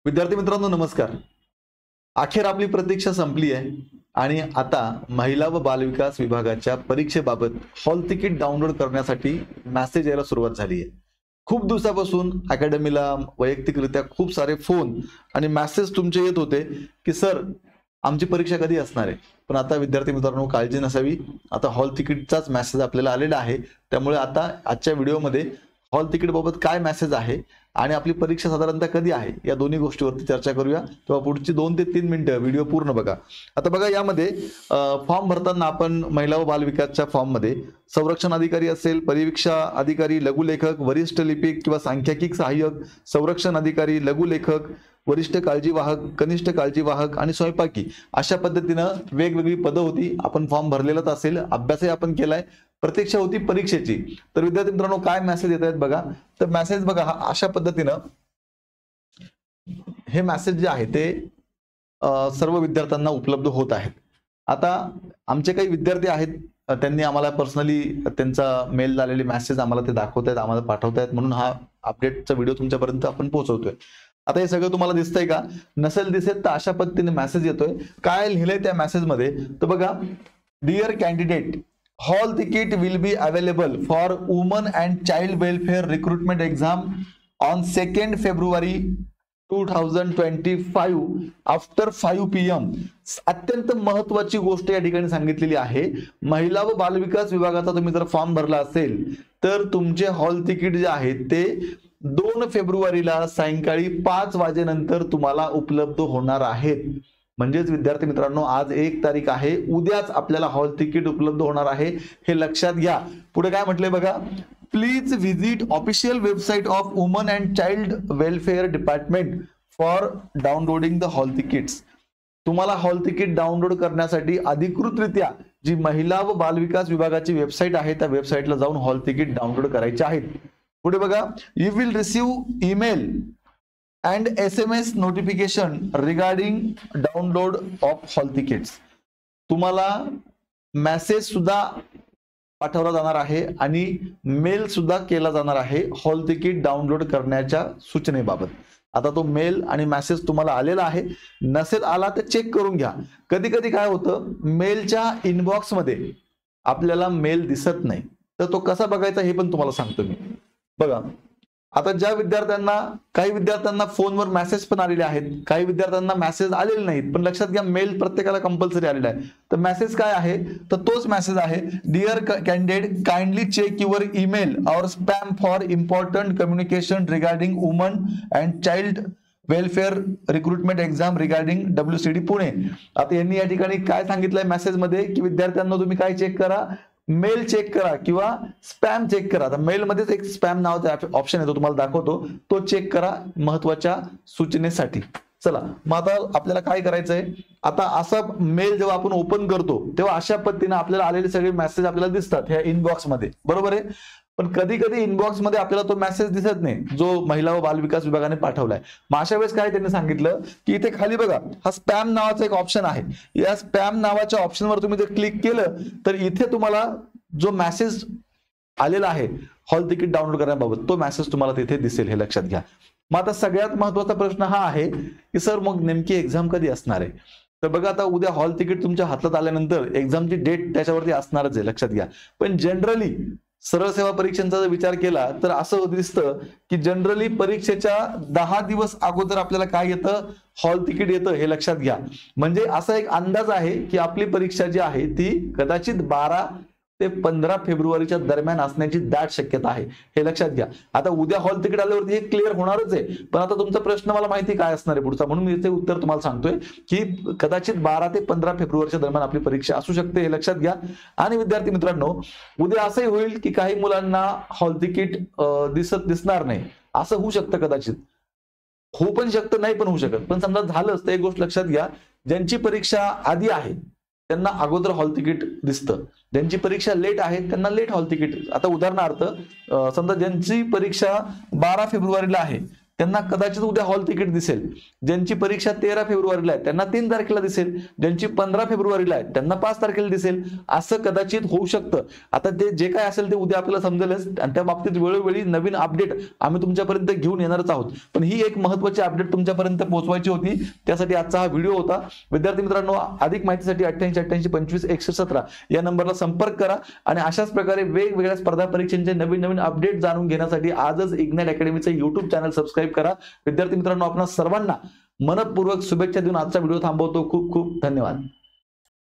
विद्यार्थी मित्रांनो नमस्कार. अखेर आपली प्रतीक्षा संपली आहे आणि आता महिला व बालविकास विभागाच्या परीक्षेबाबत हॉल तिकीट डाउनलोड करण्यासाठी मेसेज यायला सुरुवात झाली आहे. खूप दिवसापासून अकॅडमीला वैयक्तिकरित्या खूप सारे फोन आणि मेसेज तुमचे येत होते की सर आमची परीक्षा कधी असणार आहे. पण आता विद्यार्थी मित्रांनो काळजी नसावी, आता हॉल तिकीटचाच मेसेज आपल्याला आलेला आहे. त्यामुळे आता आजच्या व्हिडिओमध्ये हॉल तिकीट बाबत काय मेसेज आहे आणि आपली परीक्षा साधारणतः कधी आहे या दोन्ही गोष्टीवरती चर्चा करूया. तेव्हा पुढची 2 ते 3 मिनिटं व्हिडिओ पूर्ण बघा. आता बघा, यामध्ये फॉर्म भरताना आपण महिला व बाल विकासच्या फॉर्म मध्ये संरक्षण अधिकारी असेल, परिवीक्षा अधिकारी, लघुलेखक, वरिष्ठ लिपिक किंवा सांख्यिकी सहाय्यक, संरक्षण अधिकारी, लघुलेखक, वरिष्ठ काळजीवाहक, कनिष्ठ काळजीवाहक आणि स्वयंपाकी अशा पद्धतीनं वेगवेगळी पदं होती. आपण फॉर्म भरलेलाच असेल, अभ्यासही आपण केलाय, प्रतीक्षा होती परीक्षेची. तर विद्यार्थी मित्रांनो काय मेसेज येत आहेत बघा. तर मेसेज बघा हा अशा पद्धतीनं हे मेसेज जे आहे ते सर्व विद्यार्थ्यांना उपलब्ध होत आहेत. आता आमचे काही विद्यार्थी आहेत, त्यांनी आम्हाला पर्सनली त्यांचा मेल झालेले मेसेज आम्हाला ते दाखवतायत, आम्हाला पाठवतायत, म्हणून हा अपडेटचा व्हिडिओ तुमच्यापर्यंत आपण पोहोचवतोय. आता हे सगळं तुम्हाला दिसतंय का? नसेल दिसेल तर अशा पद्धतीने मेसेज येतोय. काय लिहिलंय त्या मेसेज मध्ये तर बघा, dear candidate, hall ticket will be available for women and child welfare recruitment exam on 2nd February 2025 after 5 PM. अत्यंत महत्वाची गोष्ट या ठिकाणी सांगितलेली आहे. महिला व बालविकास विभागाचा तुम्ही जर फॉर्म भरला असेल तर तुमचे हॉल तिकीट जे आहे ते 2 फेब्रुवारीला सायंकाळी 5 वाजेनंतर तुम्हाला उपलब्ध होणार आहेत. म्हणजेच विद्यार्थी मित्रांनो आज 1 तारीख आहे, उद्याच आपल्याला हॉल तिकीट उपलब्ध होणार आहे, हे लक्षात घ्या. पुढे काय म्हटलंय बघा, please visit official website of woman and child welfare department for downloading the hall tickets. तुम्हाला हॉल तिकीट डाउनलोड करण्यासाठी अधिकृतरित्या जी महिला व बालविकास विभागाची वेबसाईट आहे त्या वेबसाईटला जाऊन हॉल तिकीट डाउनलोड करायचे आहेत. पुढे बघा, you will receive email and SMS notification regarding download of hall tickets. तुम्हाला मेसेज सुद्धा पाठवला जाणार आहे आणि मेल सुद्धा केला जाणार आहे हॉल तिकीट डाउनलोड करण्याच्या सूचनेबाबत. आता तो मेल आणि मेसेज तुम्हाला आलेला आहे, नसेल आला तर चेक करून घ्या. कधी कधी काय होतं, मेलच्या इनबॉक्स मध्ये आपल्याला मेल दिसत नाही, तर तो कसा बघायचा हे पण तुम्हाला सांगतो मी. बघा, आता ज्या विद्यार्थ्यांना, काही विद्यार्थ्यांना फोनवर मेसेज पण आलेले आहेत, काही विद्यार्थ्यांना मेसेज आलेले नाहीत, पण लक्षात घ्या मेल प्रत्येकाला कंपल्सरी आलेला आहे. तर मेसेज काय आहे तर तोच मेसेज आहे, dear candidate kindly check your email or spam for important communication regarding women and child welfare recruitment exam regarding WCD Pune. आता यांनी या ठिकाणी काय सांगितलंय मेसेज मध्ये की विद्यार्थ्यांना तुम्ही काय चेक करा, मेल चेक करा किंवा स्पॅम चेक करा. मेल मध्येच एक स्पॅम नावाचा ऑप्शन येतो, तुम्हाला दाखवतो, तो चेक करा महत्वाच्या सूचनेसाठी. चला मग आता आपल्याला काय करायचंय, आता असा मेल जेव्हा आपण ओपन करतो तेव्हा अशा पद्धतीने आपल्याला आलेले सगळे मेसेज आपल्याला दिसतात ह्या इनबॉक्स मध्ये, बरोबर आहे. पण कधी कधी इनबॉक्स मध्ये आपल्याला तो मेसेज दिसत नाही जो महिला व बालविकास विभागाने पाठवलाय. मग अशा वेळेस काय त्यांनी सांगितलं की इथे खाली बघा हा स्पॅम नावाचा एक ऑप्शन आहे. या स्पॅम नावाच्या ऑप्शनवर तुम्ही जर क्लिक केलं तर इथे तुम्हाला जो मेसेज आलेला आहे हॉल तिकीट डाउनलोड करण्याबाबत तो मेसेज तुम्हाला तिथे दिसेल, हे लक्षात घ्या. मग आता सगळ्यात महत्वाचा प्रश्न हा आहे की सर मग नेमकी एक्झाम कधी असणार आहे. तर बघा, आता उद्या हॉल तिकीट तुमच्या हातात आल्यानंतर एक्झामची डेट त्याच्यावरती असणारच आहे, लक्षात घ्या. पण जनरली सरळ सेवा परीक्षांचा जर विचार केला तर असं दिसतं की जनरली परीक्षेच्या 10 दिवस अगोदर आपल्याला काय येतं, हॉल तिकीट येतं, हे लक्षात घ्या. म्हणजे असा एक अंदाज आहे की आपली परीक्षा जी आहे ती कदाचित 12 ते 15 फेब्रुवारीच्या दरम्यान असण्याची दाट शक्यता आहे, हे लक्षात घ्या. आता उद्या हॉल तिकीट आल्यावरती हे क्लिअर होणारच आहे. पण आता तुमचा प्रश्न मला माहिती काय असणार आहे पुढचा, म्हणून मी इथे उत्तर तुम्हाला सांगतोय की कदाचित 12 ते 15 फेब्रुवारीच्या दरम्यान आपली परीक्षा असू शकते, हे लक्षात घ्या. आणि विद्यार्थी मित्रांनो, उद्या असंही होईल की काही मुलांना हॉल तिकीट दिसणार नाही, असं होऊ शकतं, कदाचित होऊ पण शकतं, नाही पण होऊ शकत. पण समजा झालंच तर एक गोष्ट लक्षात घ्या, ज्यांची परीक्षा आधी आहे त्यांना अगोदर हॉल तिकीट दिसतं, ज्यांची परीक्षा लेट आहे त्यांना लेट हॉल तिकीट. आता उदाहरणार्थ समजा ज्यांची परीक्षा 12 फेब्रुवारीला आहे त्यांना कदाचित उद्या हॉल तिकीट दिसेल. ज्यांची परीक्षा 13 फेब्रुवारीला आहे त्यांना 3 तारखेला दिसेल. ज्यांची 15 फेब्रुवारीला आहे त्यांना 5 तारखेला दिसेल. असं कदाचित होऊ शकतं. आता ते जे काय असेल ते उद्या आपल्याला समजेलच आणि त्या बाबतीत वेळोवेळी नवीन अपडेट आम्ही तुमच्यापर्यंत घेऊन येणारच आहोत. पण ही एक महत्त्वाची अपडेट तुमच्यापर्यंत पोहोचवायची होती, त्यासाठी आजचा हा व्हिडिओ होता. विद्यार्थी मित्रांनो, अधिक माहितीसाठी 8888252117 या नंबरला संपर्क करा आणि अशाच प्रकारे वेगवेगळ्या स्पर्धा परीक्षांचे नवीन नवीन अपडेट जाणून घेण्यासाठी आजच इग्नाइट अकॅडमीचे YouTube चॅनल सबस्क्राईब करा. विद्यार्थी मित्रांनो, आपणा सर्वांना मनपूर्वक शुभेच्छा देऊन आजचा व्हिडिओ थांबवतो. खूप खूप धन्यवाद.